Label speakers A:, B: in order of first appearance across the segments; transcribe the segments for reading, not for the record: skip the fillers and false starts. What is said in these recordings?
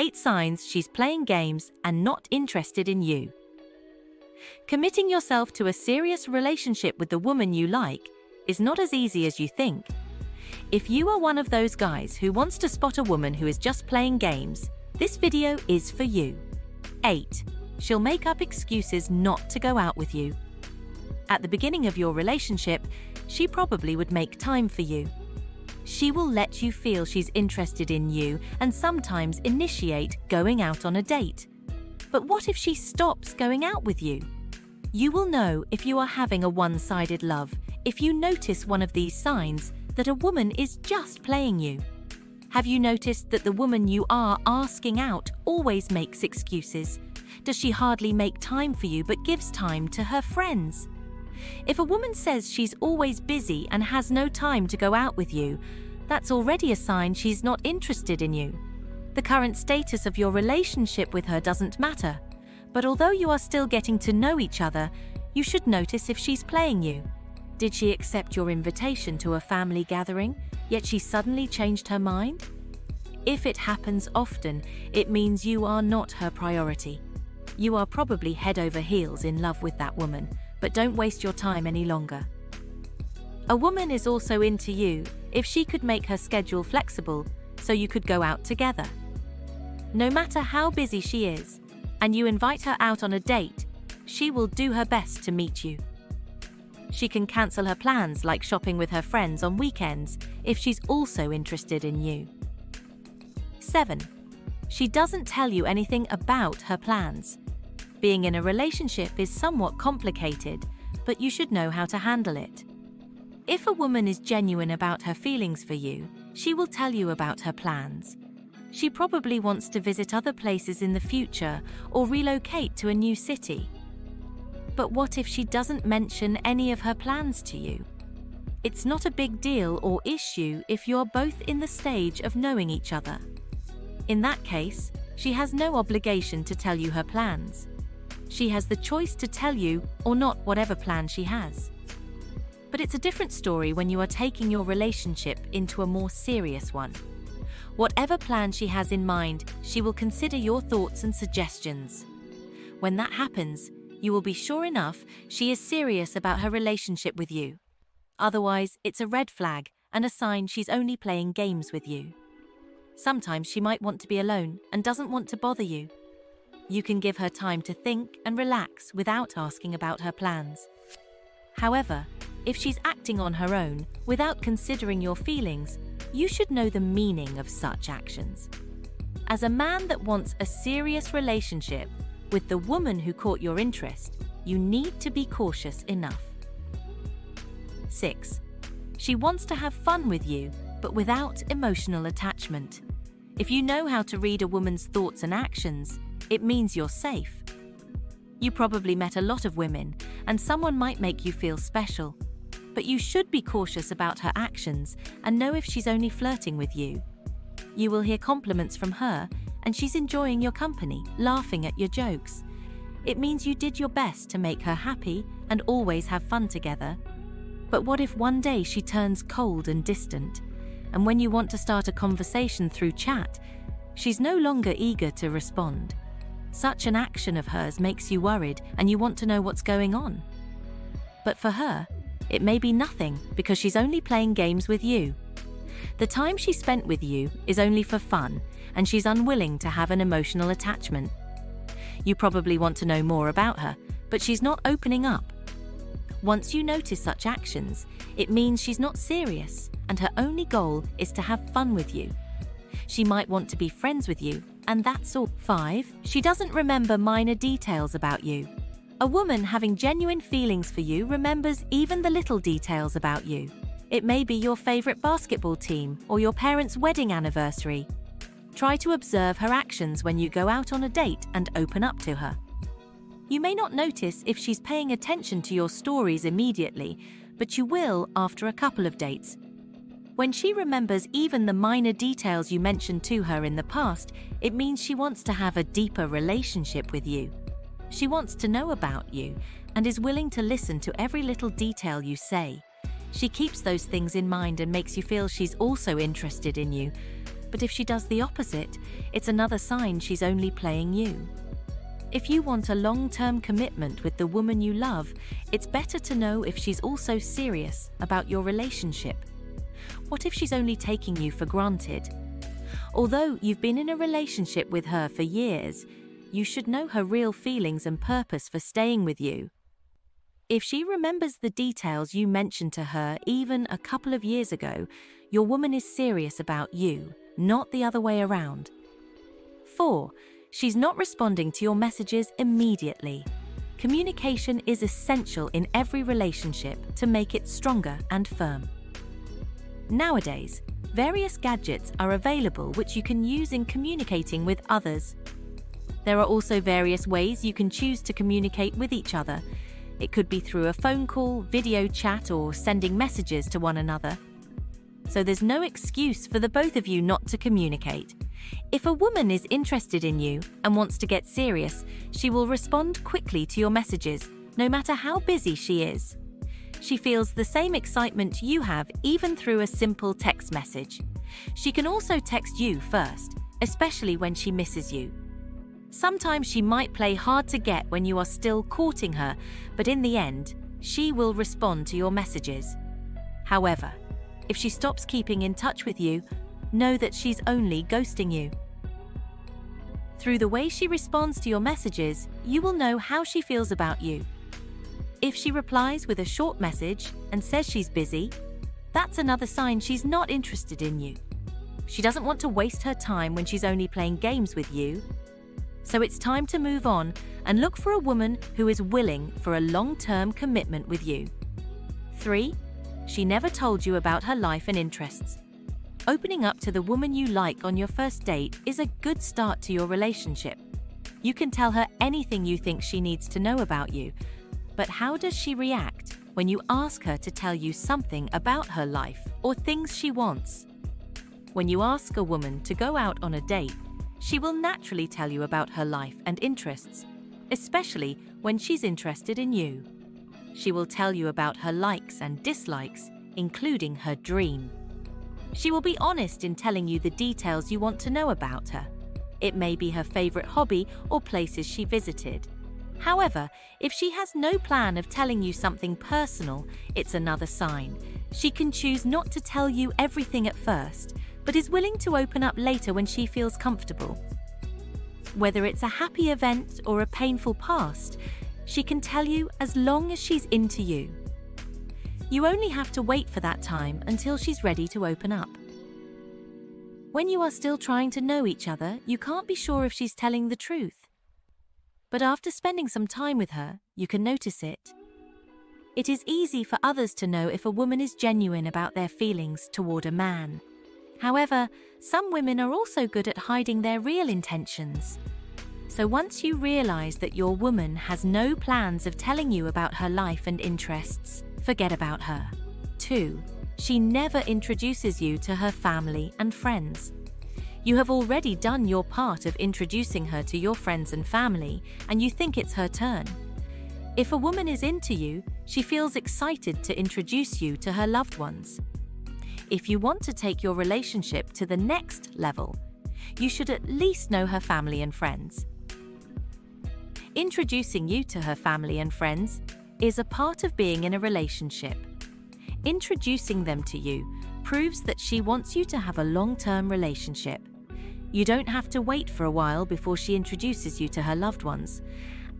A: 8 signs she's playing games and not interested in you. Committing yourself to a serious relationship with the woman you like is not as easy as you think. If you are one of those guys who wants to spot a woman who is just playing games, this video is for you. 8. She'll make up excuses not to go out with you. At the beginning of your relationship, she probably would make time for you. She will let you feel she's interested in you and sometimes initiate going out on a date. But what if she stops going out with you? You will know if you are having a one-sided love if you notice one of these signs that a woman is just playing you. Have you noticed that the woman you are asking out always makes excuses? Does she hardly make time for you but gives time to her friends? If a woman says she's always busy and has no time to go out with you, that's already a sign she's not interested in you. The current status of your relationship with her doesn't matter, but although you are still getting to know each other, you should notice if she's playing you. Did she accept your invitation to a family gathering, yet she suddenly changed her mind? If it happens often, it means you are not her priority. You are probably head over heels in love with that woman, but don't waste your time any longer. A woman is also into you if she could make her schedule flexible so you could go out together. No matter how busy she is, and you invite her out on a date, she will do her best to meet you. She can cancel her plans like shopping with her friends on weekends if she's also interested in you. 7. She doesn't tell you anything about her plans. Being in a relationship is somewhat complicated, but you should know how to handle it. If a woman is genuine about her feelings for you, she will tell you about her plans. She probably wants to visit other places in the future or relocate to a new city. But what if she doesn't mention any of her plans to you? It's not a big deal or issue if you're both in the stage of knowing each other. In that case, she has no obligation to tell you her plans. She has the choice to tell you or not whatever plan she has. But it's a different story when you are taking your relationship into a more serious one. Whatever plan she has in mind, she will consider your thoughts and suggestions. When that happens, you will be sure enough she is serious about her relationship with you. Otherwise, it's a red flag and a sign she's only playing games with you. Sometimes she might want to be alone and doesn't want to bother you. You can give her time to think and relax without asking about her plans. However, if she's acting on her own without considering your feelings, you should know the meaning of such actions. As a man that wants a serious relationship with the woman who caught your interest, you need to be cautious enough. 6. She wants to have fun with you, but without emotional attachment. If you know how to read a woman's thoughts and actions, it means you're safe. You probably met a lot of women, and someone might make you feel special. But you should be cautious about her actions and know if she's only flirting with you. You will hear compliments from her, and she's enjoying your company, laughing at your jokes. It means you did your best to make her happy and always have fun together. But what if one day she turns cold and distant, and when you want to start a conversation through chat, she's no longer eager to respond? Such an action of hers makes you worried and you want to know what's going on. But for her, it may be nothing because she's only playing games with you. The time she spent with you is only for fun, and she's unwilling to have an emotional attachment. You probably want to know more about her, but she's not opening up. Once you notice such actions, it means she's not serious, and her only goal is to have fun with you. She might want to be friends with you, and that's all. 5. She doesn't remember minor details about you. A woman having genuine feelings for you remembers even the little details about you. It may be your favorite basketball team or your parents' wedding anniversary. Try to observe her actions when you go out on a date and open up to her. You may not notice if she's paying attention to your stories immediately, but you will after a couple of dates. When she remembers even the minor details you mentioned to her in the past, it means she wants to have a deeper relationship with you. She wants to know about you and is willing to listen to every little detail you say. She keeps those things in mind and makes you feel she's also interested in you. But if she does the opposite, it's another sign she's only playing you. If you want a long-term commitment with the woman you love, it's better to know if she's also serious about your relationship. What if she's only taking you for granted? Although you've been in a relationship with her for years, you should know her real feelings and purpose for staying with you. If she remembers the details you mentioned to her even a couple of years ago, your woman is serious about you, not the other way around. 4. She's not responding to your messages immediately. Communication is essential in every relationship to make it stronger and firm. Nowadays, various gadgets are available which you can use in communicating with others. There are also various ways you can choose to communicate with each other. It could be through a phone call, video chat, or sending messages to one another. So there's no excuse for the both of you not to communicate. If a woman is interested in you and wants to get serious, she will respond quickly to your messages, no matter how busy she is. She feels the same excitement you have, even through a simple text message. She can also text you first, especially when she misses you. Sometimes she might play hard to get when you are still courting her, but in the end, she will respond to your messages. However, if she stops keeping in touch with you, know that she's only ghosting you. Through the way she responds to your messages, you will know how she feels about you. If she replies with a short message and says she's busy, that's another sign she's not interested in you. She doesn't want to waste her time when she's only playing games with you. So it's time to move on and look for a woman who is willing for a long-term commitment with you. 3. She never told you about her life and interests. Opening up to the woman you like on your first date is a good start to your relationship. You can tell her anything you think she needs to know about you. But how does she react when you ask her to tell you something about her life or things she wants? When you ask a woman to go out on a date, she will naturally tell you about her life and interests, especially when she's interested in you. She will tell you about her likes and dislikes, including her dream. She will be honest in telling you the details you want to know about her. It may be her favorite hobby or places she visited. However, if she has no plan of telling you something personal, it's another sign. She can choose not to tell you everything at first, but is willing to open up later when she feels comfortable. Whether it's a happy event or a painful past, she can tell you as long as she's into you. You only have to wait for that time until she's ready to open up. When you are still trying to know each other, you can't be sure if she's telling the truth. But after spending some time with her, you can notice it. It is easy for others to know if a woman is genuine about their feelings toward a man. However, some women are also good at hiding their real intentions. So once you realize that your woman has no plans of telling you about her life and interests, forget about her. 2. She never introduces you to her family and friends. You have already done your part of introducing her to your friends and family, and you think it's her turn. If a woman is into you, she feels excited to introduce you to her loved ones. If you want to take your relationship to the next level, you should at least know her family and friends. Introducing you to her family and friends is a part of being in a relationship. Introducing them to you proves that she wants you to have a long-term relationship. You don't have to wait for a while before she introduces you to her loved ones.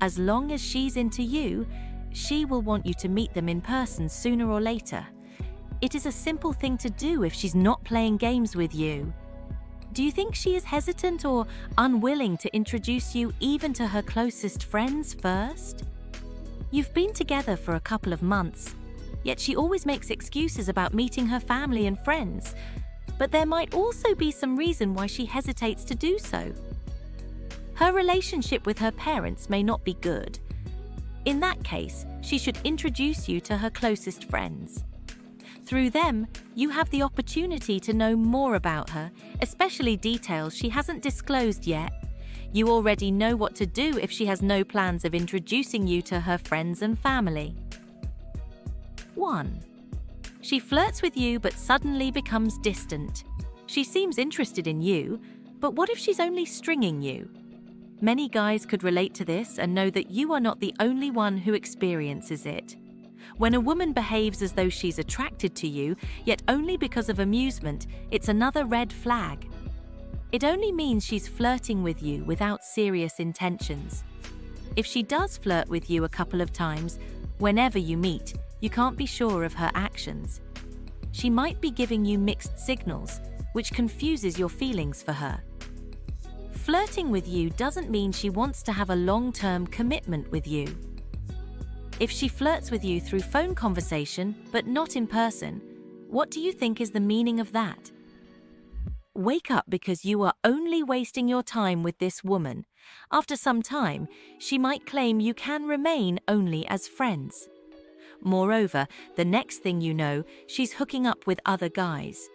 A: As long as she's into you, she will want you to meet them in person sooner or later. It is a simple thing to do if she's not playing games with you. Do you think she is hesitant or unwilling to introduce you even to her closest friends first? You've been together for a couple of months, yet she always makes excuses about meeting her family and friends. But there might also be some reason why she hesitates to do so. Her relationship with her parents may not be good. In that case, she should introduce you to her closest friends. Through them, you have the opportunity to know more about her, especially details she hasn't disclosed yet. You already know what to do if she has no plans of introducing you to her friends and family. 1. She flirts with you but suddenly becomes distant. She seems interested in you, but what if she's only stringing you? Many guys could relate to this and know that you are not the only one who experiences it. When a woman behaves as though she's attracted to you, yet only because of amusement, it's another red flag. It only means she's flirting with you without serious intentions. If she does flirt with you a couple of times, whenever you meet, you can't be sure of her actions. She might be giving you mixed signals, which confuses your feelings for her. Flirting with you doesn't mean she wants to have a long-term commitment with you. If she flirts with you through phone conversation, but not in person, what do you think is the meaning of that? Wake up, because you are only wasting your time with this woman. After some time, she might claim you can remain only as friends. Moreover, the next thing you know, she's hooking up with other guys.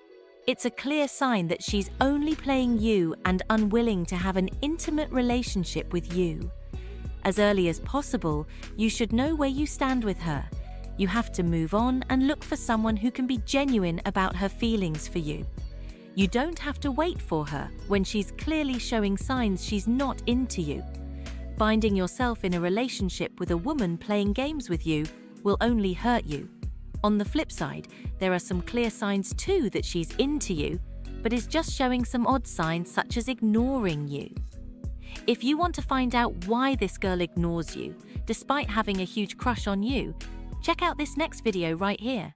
A: It's a clear sign that she's only playing you and unwilling to have an intimate relationship with you. As early as possible, you should know where you stand with her. You have to move on and look for someone who can be genuine about her feelings for you. You don't have to wait for her when she's clearly showing signs she's not into you. Finding yourself in a relationship with a woman playing games with you will only hurt you. On the flip side, there are some clear signs too that she's into you, but is just showing some odd signs such as ignoring you. If you want to find out why this girl ignores you, despite having a huge crush on you, check out this next video right here.